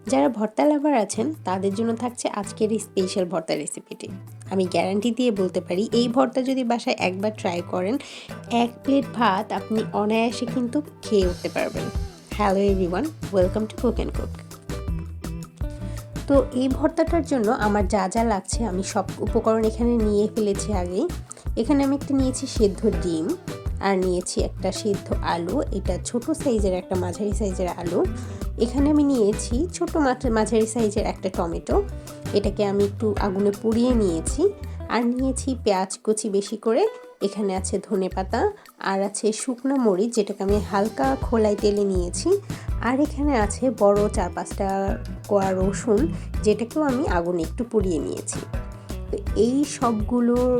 যারা ভর্তা লাভার আছেন তাদের জন্য থাকছে আজকের এই স্পেশাল ভর্তা রেসিপিটি। আমি গ্যারান্টি দিয়ে বলতে পারি এই ভর্তা যদি বাসায় একবার ট্রাই করেন, 1 প্লেট ভাত আপনি অনায়াসে কিন্তু খেয়ে উঠতে পারবেন। Hello everyone, welcome to cook and cook. তো এই ভর্তাটার জন্য আমার যা যা লাগছে আমি সব উপকরণ এখানে নিয়ে ফেলেছি আগেই। এখানে আমি একটা নিয়েছি সেদ্ধ ডিম, আর নিয়েছি একটা সেদ্ধ আলু, এটা ছোট সাইজের একটা মাঝারি সাইজের আলু। এখানে আমি নিয়েছি ছোট মাঝারি সাইজের একটা টমেটো, এটাকে আমি একটু আগুনে পুড়িয়ে নিয়েছি। আর নিয়েছি পেঁয়াজ কুচি বেশি করে, এখানে আছে ধনেপাতা, আর আছে শুকনো মরিচ যেটাকে আমি হালকা খোলায় তেলে নিয়েছি। আর এখানে আছে বড় 4-5টা কোয়া রসুন, যেটাকেও আমি আগুনে একটু পুড়িয়ে নিয়েছি। তো এই সবগুলোর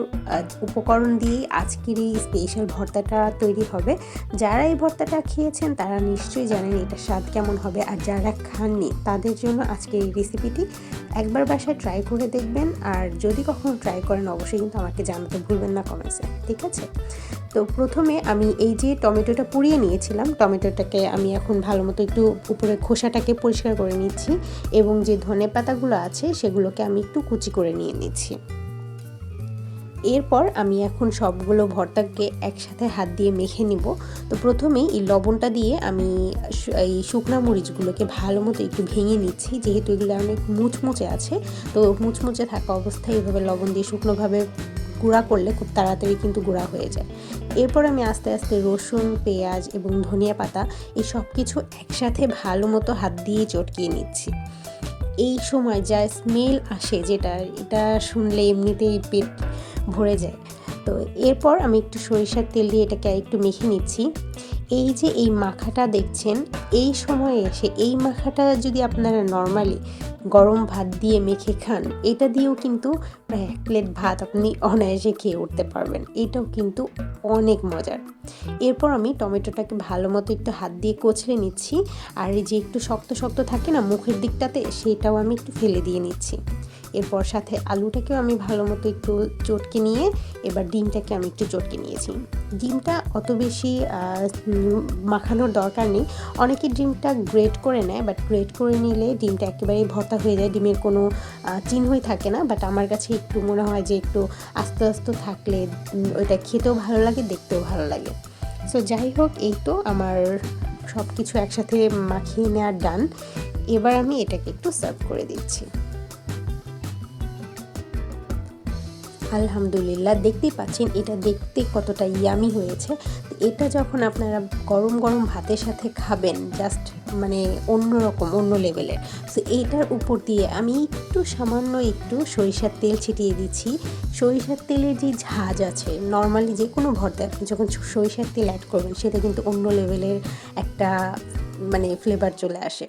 উপকরণ দিয়েই আজকের এই স্পেশাল ভর্তাটা তৈরি হবে। যারা এই ভর্তাটা খেয়েছেন তারা নিশ্চয়ই জানেন এটা স্বাদ কেমন হবে, আর যারা খাননি তাদের জন্য আজকের এই রেসিপিটি একবার বাসায় ট্রাই করে দেখবেন। আর যদি কখনো ট্রাই করেন অবশ্যই কিন্তু আমাকে জানাতে ভুলবেন না কমেন্টসে, ঠিক আছে? তো প্রথমে আমি এই যে টমেটোটা পুড়িয়ে নিয়েছিলাম, টমেটোটাকে আমি এখন ভালো মতো একটু উপরে খোসাটাকে পরিষ্কার করে নিচ্ছি, এবং যে ধনে পাতাগুলো আছে সেগুলোকে আমি একটু কুচি করে নিয়ে নিচ্ছি। এরপর আমি এখন সবগুলো ভর্তাকে একসাথে হাত দিয়ে মেখে নিব। তো প্রথমেই এই লবণটা দিয়ে আমি এই শুকনো মরিচগুলোকে ভালো মতো একটু ভেঙে নিচ্ছি, যেহেতু এগুলো অনেক মুচমুচে আছে। তো মুচমুচে থাকা অবস্থায় এভাবে লবণ দিয়ে শুকনোভাবে গুঁড়া করলে খুব তাড়াতাড়ি কিন্তু গুঁড়া হয়ে যায়। এরপর আমি আস্তে আস্তে রসুন, পেঁয়াজ এবং ধনিয়া পাতা এই সব কিছু একসাথে ভালো মতো হাত দিয়ে চটকিয়ে নিচ্ছি। এই সময় যা স্মেল আসে, এটা শুনলে এমনিতেই পেট ভরে যায়। তো এরপর আমি একটু সরিষার তেল দিয়ে এটাকে একটু মেখে নিচ্ছি। এই যে এই মাখাটা দেখছেন, এই সময়ে এসে এই মাখাটা যদি আপনারা নর্মালি গরম ভাত দিয়ে মেখে খান, এটা দিয়েও কিন্তু প্রায় 1 প্লেট ভাত আপনি অনায়াসে খেয়ে উঠতে পারবেন। এটাও কিন্তু অনেক মজার। এরপর আমি টমেটোটাকে ভালো মতো একটু হাত দিয়ে কচলে নিচ্ছি, আর এই যে একটু শক্ত শক্ত থাকে না মুখের দিকটাতে, সেটাও আমি একটু ফেলে দিয়ে নিচ্ছি। এরপর সাথে আলুটাকেও আমি ভালো মতো একটু চটকে নিয়ে এবার ডিমটাকে আমি একটু চটকে নিয়েছি। ডিমটা অত বেশি মাখানোর দরকার নেই, অনেকে ডিমটা গ্রেট করে নেয়, বাট গ্রেট করে নিলে ডিমটা একেবারেই ভর্তা হয়ে যায়, ডিমের কোনো চিহ্নই থাকে না। বাট আমার কাছে একটু মনে হয় যে একটু আস্তে আস্তে থাকলে ওইটা খেতেও ভালো লাগে, দেখতেও ভালো লাগে। সো যাই হোক, এই তো আমার সব কিছু একসাথে মাখিয়ে নেওয়ার ডান। এবার আমি এটাকে একটু সার্ভ করে দিচ্ছি। আলহামদুলিল্লাহ, দেখতেই পাচ্ছেন এটা দেখতে কতটা ইয়ামি হয়েছে। এটা যখন আপনারা গরম গরম ভাতের সাথে খাবেন, জাস্ট মানে অন্যরকম, অন্য লেভেলের। সো এইটার উপর দিয়ে আমি সামান্য একটু সরিষার তেল ছিটিয়ে দিচ্ছি। সরিষার তেলের যে ঝাঁজ আছে, নর্মালি যে কোনো ভর্তায় আপনি যখন সরিষার তেল অ্যাড করবেন সেটা কিন্তু অন্য লেভেলের একটা মানে ফ্লেভার চলে আসে।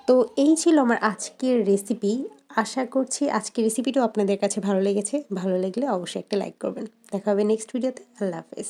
তো এই ছিল আমার আজকের রেসিপি। আশা করছি আজকের রেসিপিটাও আপনাদের কাছে ভালো লেগেছে। ভালো লাগলে অবশ্যই একটা লাইক করবেন। দেখা হবে নেক্সট ভিডিওতে। আল্লাহ হাফেজ।